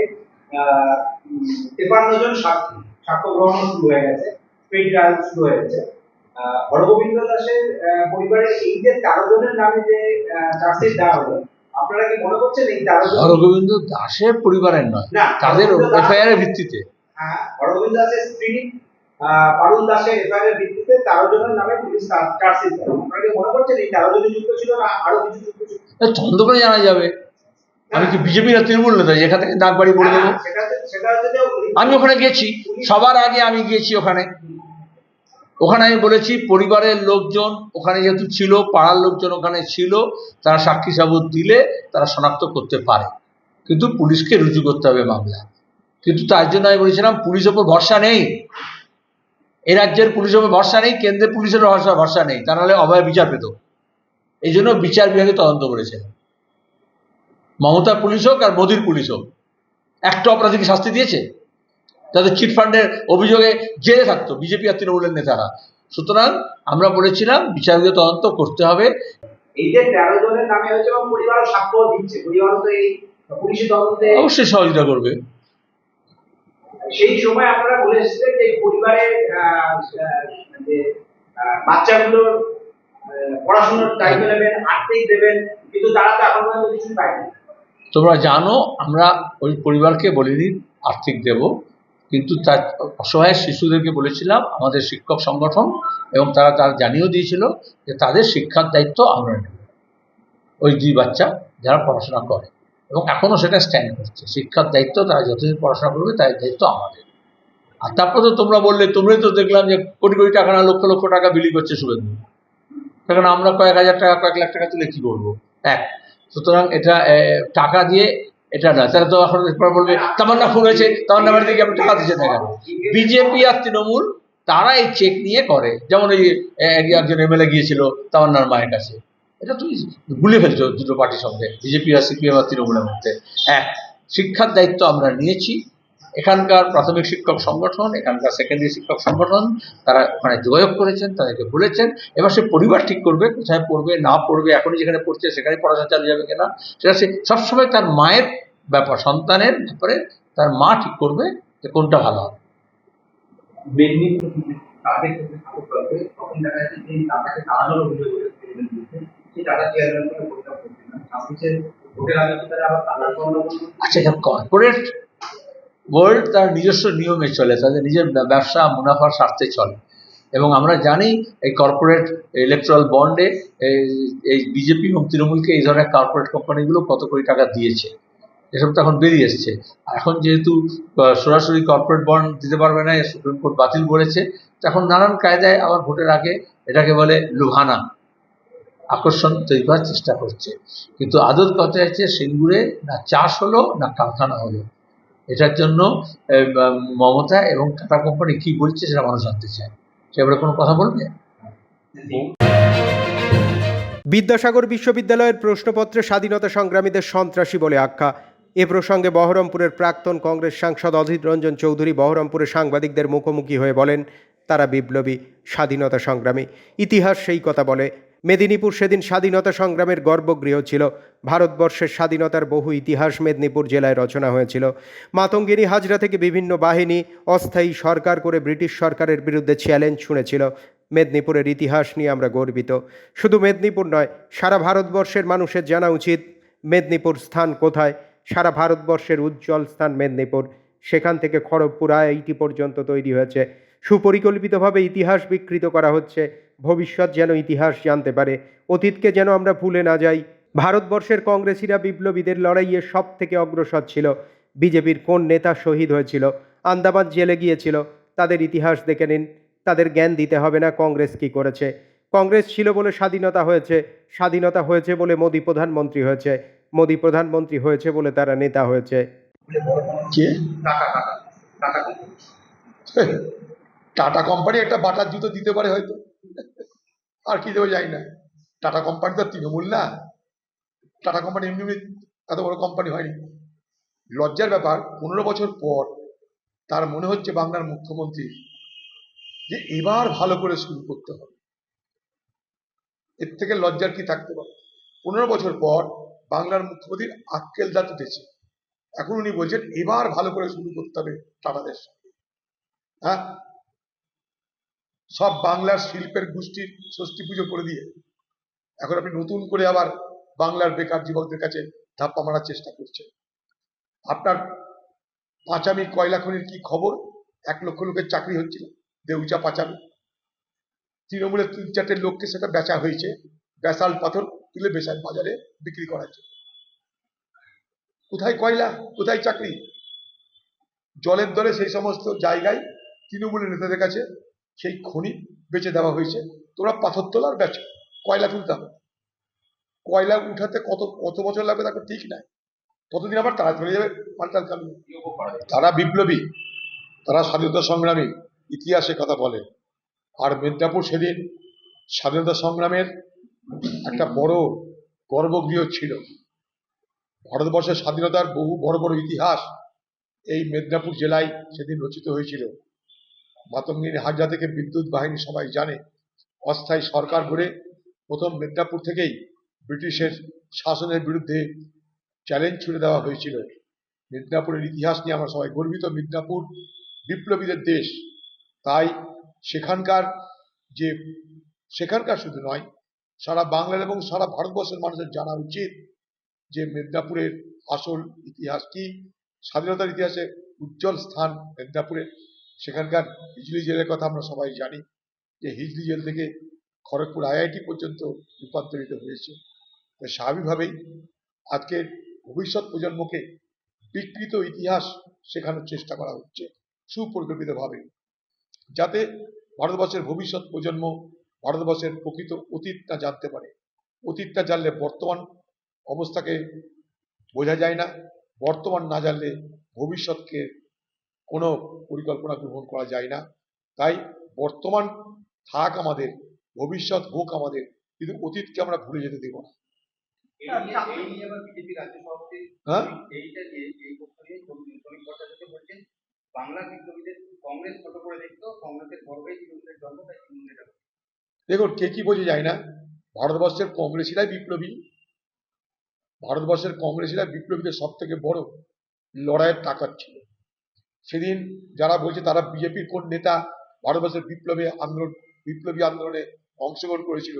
৫৩ জন সাক্ষ্য গ্রহণ শুরু হয়ে গেছে, স্পিড ট্রায়াল শুরু হয়ে গেছে। হরগোবিন্দ দাসের পরিবারের এই যে ১৩ জনের নামে যে চার্জশিট দেওয়া হলো, আপনারা কি মনে করছেন এই ১৩ জন হরগোবিন্দ দাসের পরিবারের নয়, তাদের এফআইআর এর ভিত্তিতে? হ্যাঁ, হরগোবিন্দ দাসের স্ত্রী পারুল দাসের এফআইআর এর ভিত্তিতে ১৩ জনের নামে পুলিশ চার্জশিট দেয়। আপনারা কি মনে করছেন এই ১৩ জনই যুক্ত ছিল না আরো কিছু যুক্ত ছিল? তদন্ত করে জানা যাবে। আমি কি বিজেপি না তৃণমূল নেতা এখান থেকে নাক বাড়ি বলে দেবো? আমি ওখানে গেছি, সবার আগে আমি গিয়েছি ওখানে আমি বলেছি পরিবারের লোকজন ওখানে যেহেতু ছিল, পাড়ার লোকজন ওখানে ছিল, তারা সাক্ষী সাবুত দিলে তারা শনাক্ত করতে পারে, কিন্তু পুলিশকে রুজু করতে হবে মামলা। কিন্তু তার জন্য আমি বলেছিলাম পুলিশের উপর ভরসা নেই, এই রাজ্যের পুলিশের উপর ভরসা নেই, কেন্দ্রের পুলিশের ভরসা নেই, তা নাহলে অভয় বিচার পেত। এই জন্য বিচার বিভাগে তদন্ত করেছে। মমতার পুলিশ হোক আর মোদির পুলিশ হোক, একটা অপরাধীকে শাস্তি দিয়েছে? তাদের চিটফান্ডের অভিযোগে জেলে থাকতো বিজেপি আর তৃণমূলের নেতারা। সুতরাং আমরা বলেছিলাম বিচার বিভাগে তদন্ত করতে হবে। এই যে ১৩ জনের নামে হয়েছে এবং পরিবারও সাক্ষ্য দিচ্ছে, পরিবারও তো এই পুলিশি তদন্তে অবশ্যই সহযোগিতা করবে। সেই সময় আপনারা বলে এসেছিলেন যে পরিবারের যে বাচ্চাগুলোর পড়াশোনার দায়িত্ব নেবেন, আর্থিক দেবেন, কিন্তু তারা তো এখন পর্যন্ত কিছু পায়নি। তোমরা জানো আমরা ওই পরিবারকে বলিনি আর্থিক দেব, কিন্তু তার অসহায় শিশুদেরকে বলেছিলাম আমাদের শিক্ষক সংগঠন, এবং তারা জানিয়েও দিয়েছিল যে তাদের শিক্ষার দায়িত্ব আমরা নেব, ওই ২ বাচ্চা যারা পড়াশোনা করে, এবং এখনও সেটা স্ট্যান্ড করছে। শিক্ষার দায়িত্ব তারা যতদিন পড়াশোনা করবে তার দায়িত্ব আমাদের। আর তারপর তো তোমরা বললে, তোমরাই তো দেখলাম যে কোটি কোটি টাকা না লক্ষ লক্ষ টাকা বিলি করছে শুভেন্দু, সেখানে আমরা কয়েক হাজার টাকা কয়েক লাখ টাকা তুলে কি করবো? সুতরাং এটা টাকা দিয়ে এটা না, তারা তো এখন বলবে তামান্না খুন হয়েছে, তামান্না বাড়ি থেকে আপনি টাকা দিচ্ছেন না কেন? বিজেপি আর তৃণমূল তারা এই চেক নিয়ে করে। যেমন ওই একজন এমএলএ গিয়েছিল তামান্নার মায়ের কাছে, এটা তুমি ভুলে ফেলছো দুটো পার্টির সঙ্গে, বিজেপি আর সিপিএম আর তৃণমূলের মধ্যে। শিক্ষার দায়িত্ব আমরা নিয়েছি। এখানকার প্রাথমিক শিক্ষক সংগঠন, এখানকার সেকেন্ডারি শিক্ষক সংগঠন, তারা ওখানে যোগাযোগ করেছেন, তাদেরকে বলেছেন। এবার সে পরিবার ঠিক করবে কোথায় পড়বে না পড়বে, এখনই যেখানে পড়ছে সেখানে পড়াশোনা চালিয়ে যাবে কিনা, সেটা সে সবসময় তার মায়ের ব্যাপার, সন্তানের ব্যাপারে তার মা ঠিক করবে যে কোনটা ভালো হবে। আচ্ছা, কর্পোরেট ওয়ার্ল্ড তার নিজস্ব নিয়মে চলে, তাদের নিজের ব্যবসা মুনাফার স্বার্থে চলে, এবং আমরা জানি এই কর্পোরেট ইলেকট্রাল বন্ডে এই বিজেপি এবং তৃণমূলকে এই ধরনের কর্পোরেট কোম্পানিগুলো কত কোটি টাকা দিয়েছে, এসব তো এখন বেরিয়ে এসছে। এখন যেহেতু সরাসরি কর্পোরেট বন্ড দিতে পারবে না, সুপ্রিম কোর্ট বাতিল করেছে, এখন নানান কায়দায় আবার ভোটের আগে এটাকে বলে লুভানা, আকর্ষণ তৈরি করার চেষ্টা করছে। কিন্তু আদত কথা হচ্ছে সিঙ্গুরে না চাষ হলো না কারখানা হলো, এটার জন্য মমতা এবং টাটা কোম্পানি কি বলছে সেটা মানুষ জানতে চায়। সে এবারে কোনো কথা বলবে? বিদ্যাসাগর বিশ্ববিদ্যালয়ের প্রশ্নপত্রে স্বাধীনতা সংগ্রামীদের সন্ত্রাসী বলে আখ্যা। এ প্রসঙ্গে বহরমপুরের প্রাক্তন কংগ্রেস সাংসদ অধীর রঞ্জন চৌধুরী বহরমপুরে সাংবাদিকদের মুখোমুখি হয়ে বলেন, তারা বিপ্লবী, স্বাধীনতা সংগ্রামী। ইতিহাস সেই কথা বলে। মেদিনীপুর সেদিন স্বাধীনতা সংগ্রামের গর্ভগৃহ ছিল। ভারতবর্ষের স্বাধীনতার বহু ইতিহাস মেদিনীপুর জেলায় রচনা হয়েছিল। মাতঙ্গিনী হাজরা থেকে বিভিন্ন বাহিনী অস্থায়ী সরকার করে ব্রিটিশ সরকারের বিরুদ্ধে চ্যালেঞ্জ ছুঁড়েছিল। মেদিনীপুরের ইতিহাস নিয়ে আমরা গর্বিত। শুধু মেদিনীপুর নয়, সারা ভারতবর্ষের মানুষের জানা উচিত মেদিনীপুর স্থান কোথায়। সারা ভারতবর্ষের উজ্জ্বল স্থান মেদিনীপুর। সেখান থেকে খড়গপুর আইআইটি পর্যন্ত তৈরি হয়েছে। সুপরিকল্পিতভাবে ইতিহাস বিকৃত করা হচ্ছে। ভবিষ্যৎ যেন ইতিহাস জানতে পারে, অতীতকে যেন আমরা ভুলে না যাই। ভারতবর্ষের কংগ্রেসিরা বিপ্লবীদের লড়াইয়ে সব থেকে অগ্রসর ছিল। বিজেপির কোন নেতা শহীদ হয়েছিল, আন্দামান জেলে গিয়েছিল, তাদের ইতিহাস দেখে নিন। তাদের জ্ঞান দিতে হবে না কংগ্রেস কি করেছে। কংগ্রেস ছিল বলে স্বাধীনতা হয়েছে, স্বাধীনতা হয়েছে বলে মোদি প্রধানমন্ত্রী হয়েছে, মোদি প্রধানমন্ত্রী হয়েছে বলে তারা নেতা হয়েছে। টাটা কোম্পানি একটা বাটার জুতো দিতে পারে হয়তো, আর কি দেবো যাই না। টাটা কোম্পানি তো তৃণমূল না। টাটা কোম্পানি এমনি এত বড় কোম্পানি হয়নি। লজ্জার ব্যাপার, 15 বছর পর তার মনে হচ্ছে বাংলার মুখ্যমন্ত্রী যে এবার ভালো করে শুরু করতে হবে। এর থেকে লজ্জার কি থাকতে পারে? 15 বছর পর বাংলার মুখ্যমন্ত্রীর আক্কেল দাঁত উঠেছে। এখন উনি বলছেন এবার ভালো করে শুরু করতে হবে টাটাদের সঙ্গে। হ্যাঁ, সব বাংলার শিল্পের গোষ্ঠীর ষষ্ঠী পুজো করে দিয়ে এখন আপনি নতুন করে আবার বাংলার বেকার যুবকদের কাছে ধাপ্পা মারার চেষ্টা করছেন। আপনার পাঁচামি কয়লা খনির কি খবর? 1 লক্ষ লোকের চাকরি হচ্ছিল, দেউচা পাঁচামি। তৃণমূলের 3-4টে লোককে সেটা বেচা হয়েছে, ব্যাসাল্ট পাথর তুলে বেসাল বাজারে বিক্রি করার জন্য। কোথায় কয়লা, কোথায় চাকরি? জলের দরে সেই সমস্ত জায়গায় তৃণমূলের নেতাদের কাছে সেই খনি বেচে দেওয়া হয়েছে। তোমরা পাথর তোলার বেচো, কয়লা তুলতে হবে। কয়লা উঠাতে কত বছর লাগবে তাকে ঠিক নাই, ততদিন আবার তারা চলে যাবে পাল্টাল কামি। তারা বিপ্লবী, তারা স্বাধীনতা সংগ্রামী, ইতিহাসে কথা বলে। আর মেদিনীপুর সেদিন স্বাধীনতা সংগ্রামের একটা বড় গর্ভগৃহ ছিল। ভারতবর্ষের স্বাধীনতার বহু বড় বড় ইতিহাস এই মেদিনীপুর জেলায় সেদিন রচিত হয়েছিল। মাতঙ্গিনী হাজরা থেকে বিদ্যুৎ বাহিনী সবাই জানে। অস্থায়ী সরকার গড়ে প্রথম মেদিনীপুর থেকেই ব্রিটিশের শাসনের বিরুদ্ধে চ্যালেঞ্জ ছুড়ে দেওয়া হয়েছিল। মেদিনীপুরের ইতিহাস নিয়ে আমরা সবাই গর্বিত। মেদিনীপুর বিপ্লবীদের দেশ। তাই সেখানকার শুধু নয়, সারা বাংলার এবং সারা ভারতবর্ষের মানুষের জানা উচিত যে মেদিনীপুরের আসল ইতিহাস কি। স্বাধীনতার ইতিহাসে উজ্জ্বল স্থান মেদিনীপুরের। সেখানকার হিজলি জেলের কথা আমরা সবাই জানি, যে হিজলি জেল থেকে খড়গপুর আইআইটি পর্যন্ত রূপান্তরিত হয়েছে। স্বাভাবিকভাবেই আজকের ভবিষ্যৎ প্রজন্মকে বিকৃত ইতিহাস শেখানোর চেষ্টা করা হচ্ছে সুপরিকল্পিতভাবে, যাতে ভারতবর্ষের ভবিষ্যৎ প্রজন্ম ভারতবর্ষের প্রকৃত অতীতটা জানতে পারে। অতীতটা জানলে বর্তমান অবস্থাকে বোঝা যায় না, বর্তমান না জানলে ভবিষ্যৎকে কোনো পরিকল্পনা গ্রহণ করা যায় না। তাই বর্তমান থাক আমাদের, ভবিষ্যৎ হোক আমাদের, কিন্তু অতীতকে আমরা ভুলে যেতে দেব না। হ্যাঁ, দেখুন কে কি বোঝে যায় না। ভারতবর্ষের কংগ্রেসীরাই বিপ্লবী। ভারতবর্ষের কংগ্রেসীরা বিপ্লবীদের সব থেকে বড় লড়াইয়ের তাকাত ছিল। সেদিন যারা বলছে তারা বিজেপির কোন নেতা ভারতবর্ষের বিপ্লবী আন্দোলনে অংশগ্রহণ করেছিল,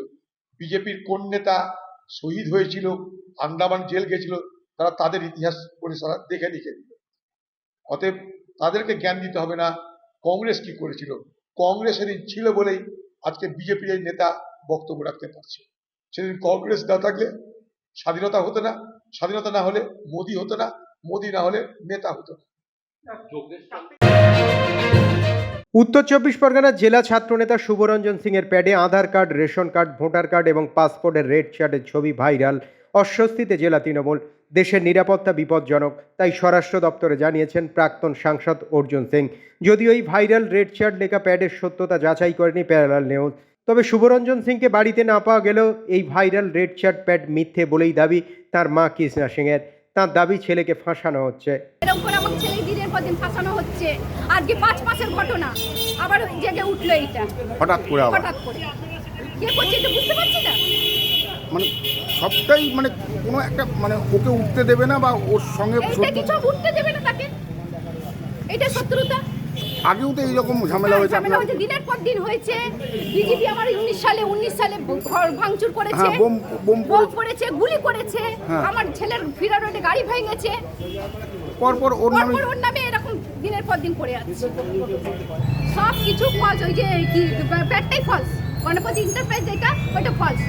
বিজেপির কোন নেতা শহীদ হয়েছিল, আন্দামান জেল গেছিল, তারা তাদের ইতিহাস করে সারা দেখে লিখে দিল। অতএব তাদেরকে জ্ঞান দিতে হবে না কংগ্রেস কি করেছিল। কংগ্রেস সেদিন ছিল বলেই আজকে বিজেপির এই নেতা বক্তব্য রাখতে পারছে। সেদিন কংগ্রেস না থাকলে স্বাধীনতা হতো না, স্বাধীনতা না হলে মোদি হতো না, মোদি না হলে নেতা হতো না। উত্তর 24 পরগনার জেলা ছাত্রনেতা শুভরঞ্জন সিংয়ের প্যাডে Aadhaar card, ration card, voter card এবং পাসপোর্টের রেড চার্টের ছবি ভাইরাল। অস্বস্তিতে জেলা তৃণমূল। দেশের নিরাপত্তা বিপজ্জনক, তাই স্বরাষ্ট্র দপ্তরে জানিয়েছেন প্রাক্তন সাংসদ অর্জুন সিং। যদিও এই ভাইরাল রেড চার্ট লেখা প্যাডের সত্যতা যাচাই করেনি প্যারালাল নিউজ। তবে শুভরঞ্জন সিংকে বাড়িতে না পাওয়া গেলেও এই ভাইরাল রেড চার্ট প্যাড মিথ্যে বলেই দাবি তার মা কৃষ্ণা সিংয়ের। তার দাবি ছেলেকে ফাঁসানো হচ্ছে। এরকম করে আমার ছেলে দিনের পর দিন ফাঁসানো হচ্ছে। আজকে 5 মাসের ঘটনা আবার জেগে উঠলো এইটা হঠাৎ করে। কে করছে এটা বুঝতে পারছি না। মানে সবটাই মানে কোনো একটা মানে ওকে উঠতে দেবে না বা ওর সঙ্গে এইটা কিছু উঠতে দেবে না তাকে, এটা শত্রুতা। আগেও তো এইরকম ঝামেলা হয়েছে। ঝামেলা হয়েছে, দিনের পর দিন হয়েছে। বিজেপি আমার 19 সালে ঘর ভাঙচুর করেছে, হ্যাঁ, বোম করেছে, গুলি করেছে, হ্যাঁ। আমার ছেলের ফিরা রোডে গাড়ি ভেঙেছে, পরপর ওর নামে ওর নামে এরকম দিনের পর দিন করে আছে। সব কিছু ফলস, ওই যে কি ব্যাটটাই ফলস, গণপতি এন্টারপ্রাইজ যেটা ওইটা ফলস।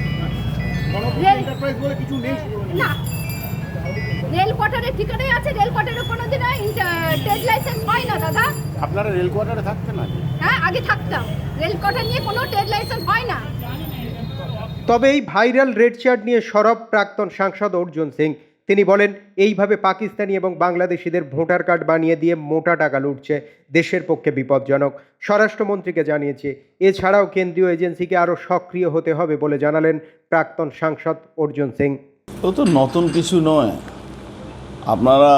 এন্টারপ্রাইজ বলে কিছু নেই না, রেল কোয়ার্টারের ঠিকানাই আছে, রেল কোয়ার্টারে কোনোদিন ট্রেড লাইসেন্স হয় না দাদা। আপনারা রেল কোয়ার্টারে থাকতেন না? হ্যাঁ, আগে থাকতাম। রেল কোয়ার্টার নিয়ে কোনো ট্রেড লাইসেন্স হয় না। তবে এই ভাইরাল রেড চার্ট নিয়ে সরব প্রাক্তন সাংসদ অর্জুন সিং। তিনি বলেন, এইভাবে পাকিস্তানি এবং বাংলাদেশিদের ভোটার কার্ড বানিয়ে দিয়ে মোটা টাকা লুটছে, দেশের পক্ষে বিপজ্জনক। স্বরাষ্ট্রমন্ত্রীকে জানিয়েছে। এছাড়াও কেন্দ্রীয় এজেন্সিকে আরও সক্রিয় হতে হবে বলে জানালেন প্রাক্তন সাংসদ অর্জুন সিং। ও তো নতুন কিছু নয়, আপনারা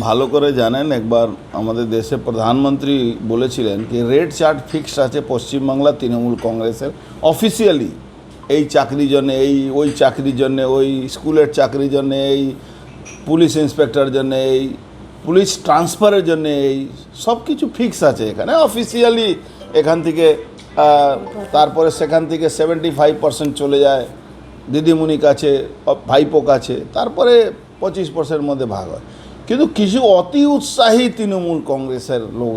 ভালো করে জানেন। একবার আমাদের দেশের প্রধানমন্ত্রী বলেছিলেন কি রেড চার্ট ফিক্সড আছে পশ্চিমবাংলা তৃণমূল কংগ্রেসের অফিসিয়ালি, এই চাকরির জন্যে, ওই চাকরির জন্যে, ওই স্কুলের চাকরির জন্যে, এই পুলিশ ইন্সপেক্টর জন্যে, এই পুলিশ ট্রান্সফারের জন্যে, এই সব কিছু ফিক্স আছে এখানে অফিসিয়ালি। এখান থেকে তারপরে সেখান থেকে 75% চলে যায় দিদিমণি কাছে, ভাইপো কাছে, তারপরে 25% মধ্যে ভাগ হয়। কিন্তু কিছু অতি উৎসাহী তৃণমূল কংগ্রেসের লোক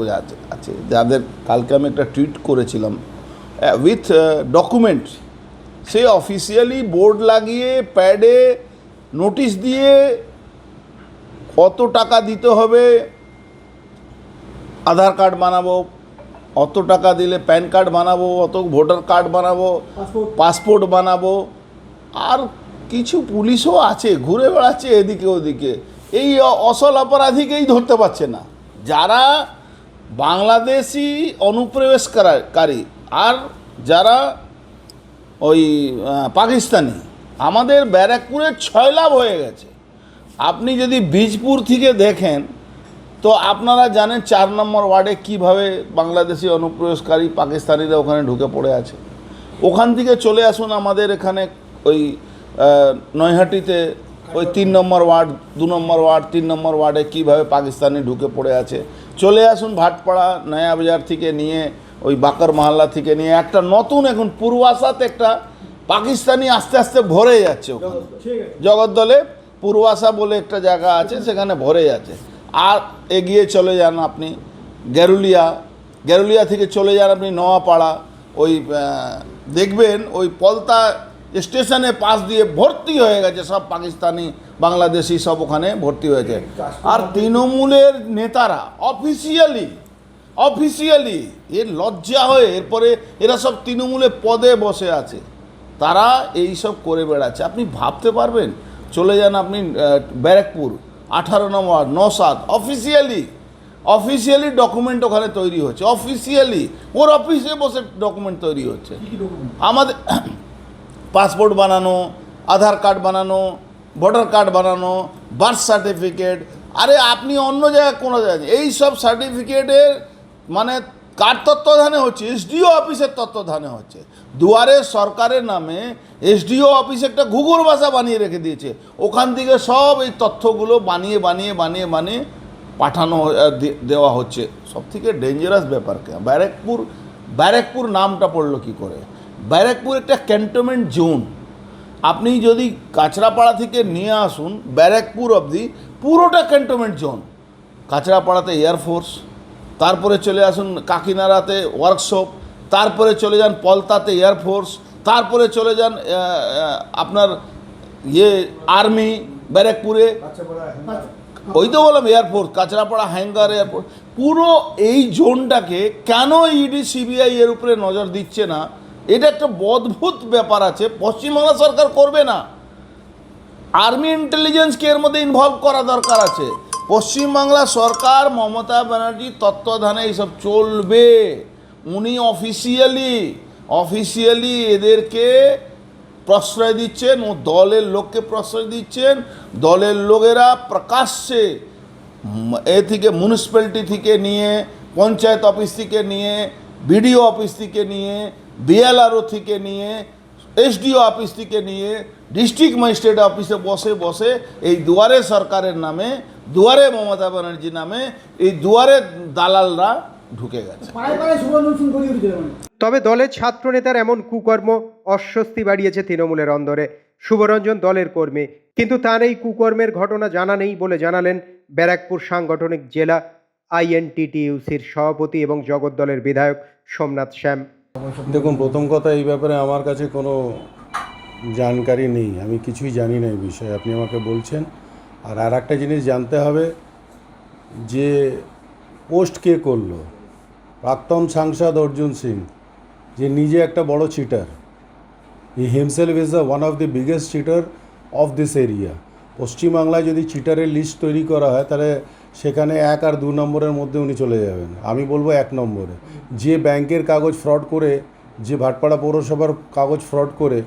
আছে যাদের কালকে আমি একটা টুইট করেছিলাম with document, say officially board লাগিয়ে প্যাডে নোটিশ দিয়ে কত টাকা দিতে হবে, আধার কার্ড বানাবো, অত টাকা দিলে প্যান কার্ড বানাবো, অত ভোটার কার্ড বানাবো, পাসপোর্ট বানাবো। আর কিছু পুলিশও আছে ঘুরে বেড়াচ্ছে এদিকে ওদিকে, এই অসল অপরাধীকেই ধরতে পারছে না, যারা বাংলাদেশি অনুপ্রবেশকারী আর যারা ওই পাকিস্তানি। আমাদের ব্যারাকপুরে 6 লাভ হয়ে গেছে। আপনি যদি বীজপুর থেকে দেখেন তো আপনারা জানেন 4 নম্বর ওয়ার্ডে কিভাবে বাংলাদেশি অনুপ্রবেশকারী পাকিস্তানিরা ওখানে ঢুকে পড়ে আছে। ওখান থেকে চলে আসুন আমাদের এখানে ওই নৈহাটিতে ওই 3 নম্বর ওয়ার্ড, 2 নম্বর ওয়ার্ড, 3 নম্বর ওয়ার্ডে কীভাবে পাকিস্তানি ঢুকে পড়ে আছে। চলে আসুন ভাটপাড়া নয়া বাজার থেকে নিয়ে ওই বাকর মহল্লা থেকে নিয়ে একটা নতুন এখন পূর্বাশাতে একটা পাকিস্তানি আস্তে আস্তে ভরে যাচ্ছে ওখানে। জগদ্দলে পূর্বাশা বলে একটা জায়গা আছে, সেখানে ভরে যাচ্ছে। আর এগিয়ে চলে যান আপনি গ্যারুলিয়া থেকে চলে যান আপনি নোয়াপাড়া, ওই দেখবেন ওই পলতা স্টেশনে পাশ দিয়ে ভর্তি হয়ে গেছে সব পাকিস্তানি বাংলাদেশি, সব ওখানে ভর্তি হয়েছে। আর তৃণমূলের নেতারা অফিসিয়ালি এর লজ্জা হয়ে এরপরে এরা সব তৃণমূলের পদে বসে আছে, তারা এই সব করে বেড়াচ্ছে। আপনি ভাবতে পারবেন, চলে যান আপনি ব্যারাকপুর 18 নম্বর 9/7, অফিসিয়ালি ডকুমেন্ট ওখানে তৈরি হচ্ছে, অফিসিয়ালি ওর অফিসে বসে ডকুমেন্ট তৈরি হচ্ছে। আমাদের পাসপোর্ট বানানো, আধার কার্ড বানানো, ভোটার কার্ড বানানো, বার্থ সার্টিফিকেট। আরে আপনি অন্য জায়গায় কোনো জায়গায় এই সব সার্টিফিকেটের মানে কার তত্ত্বাবধানে হচ্ছে? এসডিও অফিসের তত্ত্বাবধানে হচ্ছে। দুয়ারে সরকারের নামে এসডিও অফিস একটা ঘুঘুর বাসা বানিয়ে রেখে দিয়েছে, ওখান থেকে সব এই তথ্যগুলো বানিয়ে পাঠানো দেওয়া হচ্ছে। সবথেকে ডেঞ্জারাস ব্যাপার কে ব্যারাকপুর নামটা পড়লো কি করে? ব্যারাকপুর একটা ক্যান্টনমেন্ট জোন। আপনি যদি কাঁচরাপাড়া থেকে নিয়ে আসুন ব্যারাকপুর অবধি পুরোটা ক্যান্টনমেন্ট জোন। কাঁচরাপাড়াতে এয়ারফোর্স, তারপরে চলে আসুন কাকিনাড়াতে ওয়ার্কশপ, তারপরে চলে যান পলতাতে এয়ারফোর্স, তারপরে চলে যান আপনার আর্মি ব্যারাকপুরে, ওই তো বললাম এয়ারফোর্স, কাঁচরাপাড়া হ্যাঙ্গার এয়ারপোর্ট। পুরো এই জোনটাকে কেন ইডি সিবিআই এর উপরে নজর দিচ্ছে না? এটা একটা অদ্ভুত ব্যাপার আছে। পশ্চিমবাংলা সরকার করবে না, আর্মি ইন্টেলিজেন্সকে এর মধ্যে ইনভলভ করা দরকার আছে। পশ্চিমবাংলা সরকার মমতা ব্যানার্জির তত্ত্বাবধানে এইসব চলবে। উনি অফিসিয়ালি এদেরকে প্রশ্রয় দিচ্ছেন, ও দলের লোককে প্রশ্রয় দিচ্ছেন। দলের লোকেরা প্রকাশ্যে এ থেকে মিউনিসিপ্যালিটি থেকে নিয়ে, পঞ্চায়েত অফিস থেকে নিয়ে, বিডিও অফিস থেকে নিয়ে, বিএলআরও থেকে নিয়ে এসডিও অফিস থেকে নিয়ে ডিস্ট্রিক্ট ম্যাজিস্ট্রেট অফিসে বসে বসে এই দুয়ারে সরকারের নামে, দুয়ারে মমতা ব্যানার্জির নামে এই দুয়ারে দালালরা ঢুকে গেছে। তবে দলের ছাত্রনেতার এমন কুকর্ম অস্বস্তি বাড়িয়েছে তৃণমূলের অন্দরে। শুভরঞ্জন দলের কর্মী, কিন্তু তার এই কুকর্মের ঘটনা জানা নেই বলে জানালেন ব্যারাকপুর সাংগঠনিক জেলা আইএনটিটিইউসির সভাপতি এবং জগদ্দলের বিধায়ক সোমনাথ শ্যাম। দেখুন, প্রথম কথা, এই ব্যাপারে আমার কাছে কোনো জানকারি নেই, আমি কিছুই জানি না এই বিষয়ে, আপনি আমাকে বলছেন। আর একটা জিনিস জানতে হবে যে পোস্ট কে করলো। প্রাক্তন সাংসদ অর্জুন সিং, যে নিজে একটা বড় cheater, he himself is one of the biggest cheater of this area. পশ্চিমবাংলায় যদি চিটারের লিস্ট তৈরি করা হয় তাহলে সেখানে 1 আর 2 নম্বরের মধ্যে উনি চলে যাবেন। আমি বলবো 1 নম্বরে। যে ব্যাংকের কাগজ ফ্রড করে, যে ভাটপাড়া পৌরসভার কাগজ ফ্রড করে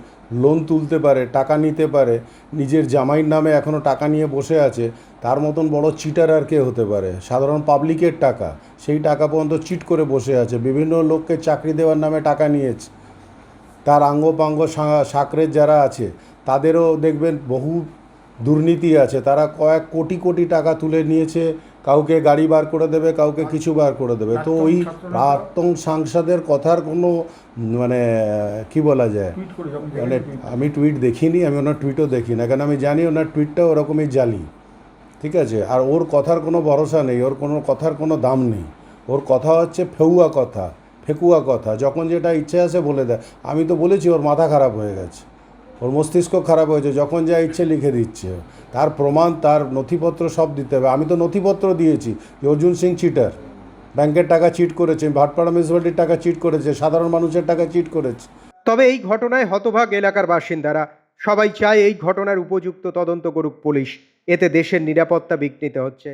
লোন তুলতে পারে, টাকা নিতে পারে, নিজের জামাইয়ের নামে এখনও টাকা নিয়ে বসে আছে, তার মতন বড় চিটার আর কে হতে পারে? সাধারণ পাবলিকের টাকা, সেই টাকা পর্যন্ত চিট করে বসে আছে, বিভিন্ন লোককে চাকরি দেওয়ার নামে টাকা নিয়েছে। তার আঙ্গপাঙ্গ সাকরের যারা আছে তাদেরও দেখবেন বহু দুর্নীতি আছে, তারা কয়েক কোটি কোটি টাকা তুলে নিয়েছে, কাউকে গাড়ি বার করে দেবে, কাউকে কিছু বার করে দেবে। তো ওই প্রাক্তন সাংসদের কথার কোনো মানে কি বলা যায়, মানে আমি টুইট দেখিনি, আমি ওনার টুইটও দেখি না, কারণ আমি জানি ওনার টুইটটা ওরকমই জালি, ঠিক আছে। আর ওর কথার কোনো ভরসা নেই, ওর কোনো কথার কোনো দাম নেই। ওর কথা হচ্ছে ফেকুয়া কথা, যখন যেটা ইচ্ছে আছে বলে দেয়। আমি তো বলেছি ওর মাথা খারাপ হয়ে গেছে, ওর মস্তিষ্ক খারাপ হয়েছে, যখন যা ইচ্ছে লিখে দিচ্ছে। তার প্রমাণ, তার নথিপত্র সব দিতে হবে। আমি তো নথিপত্র দিয়েছি যে অর্জুন সিং চিটার, ব্যাংকের টাকা চিট করেছে, ভাটপাড়া মিউনিসিপ্যালিটির টাকা চিট করেছে, সাধারণ মানুষের টাকা চিট করেছে। তবে এই ঘটনায় হতভাগ এলাকার বাসিন্দারা। সবাই চায় এই ঘটনার উপযুক্ত তদন্ত করুক পুলিশ, এতে দেশের নিরাপত্তা বিঘ্নিত হচ্ছে।